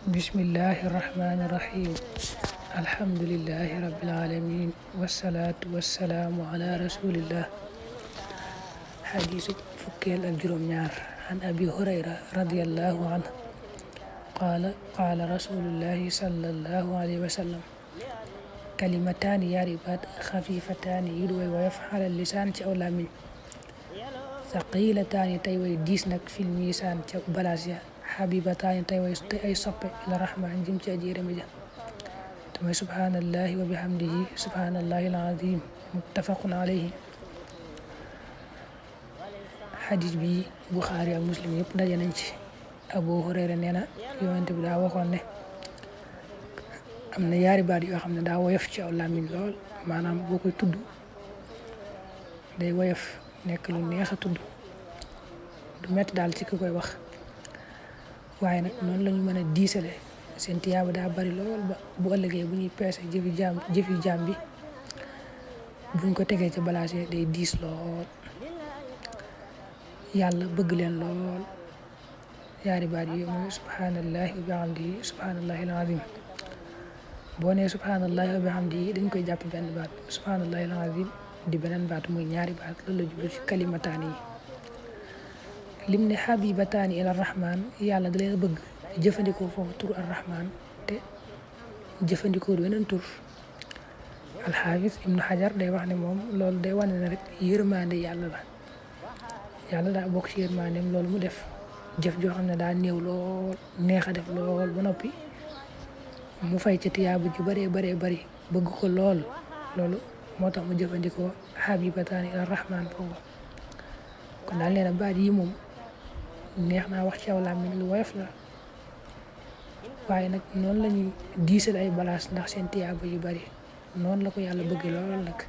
bismillahi rahmaani rahim alhamdulillahi rabbil alamin wassalaatu wassalaamu ala rasulillah. xadiisu fukkeel ak juróom-ñaar an abi hurayra radiyallahu anhu qaala rasulullahi sallallahu alayhi wa sallam kalimataani yaari baat xafifataani yu way woyof alal lisaan ci aw làmmiñ saqilataani tey way diis nag fil miisaan ca balaas ya xabibataani tey ay soppe ila rahmaan jëm ci aji yërëme ja te mooy subhaanallahi wa bihamdihi subhaanallahi al-azim muttafaqun alayhi. xadis bi Buxaari ak Muslim yëpp daje nañ ci. Abu Hurayra nee na yonent bi daa waxoon ne am na yaari baat yoo xam ne daa woyof ci aw làmmiñ lool, maanaam boo koy tudd day woyof nekk lu neex a tudd, du metti daal ci ki koy wax. waaye nag noonu la ñu mën a diisale seen tiyaaba daa bari lool ba bu ëllëgee bu ñuy peese jëfi jaam bi buñ ko tegee ci balaas yi day diis lool, yàlla bëgg leen lool. yaari baat yi mooy subhaanallahi wa bihamdihi subhaanallahi al-azim. boo nee subhaanallahi wa bihamdihi dañ koy jàpp benn baat, subhaanallahi al-azim di beneen baat, muy ñaari baat. loolu la jublu ci kalimataani yi. lim ne xabibataani ila rahman, yàlla da leen bëgg jëfandikoo foofu tur ar-rahman te jëfandikoo weneen tur. alxaafis ibnu xajar day wax ne moom loolu day wane ne rek yërmande yàlla la. yàlla daa bokk ci yërmandeem loolu mu def jëf joo xam ne daa néew lool, neex a def lool ba noppi mu fay ci tiyaaba ju baree bari bëgg ko lool. loolu moo tax mu jëfandikoo xabibataani ila rahman foofu. kon daal nee na baat yi moom neex naa wax ci aw làmmiñ, lu woyof la, waaye nag noonu la ñuy diisal ay balaas ndax seen tiyaaba yu bari. noonu la ko yàlla bëgg lool nag.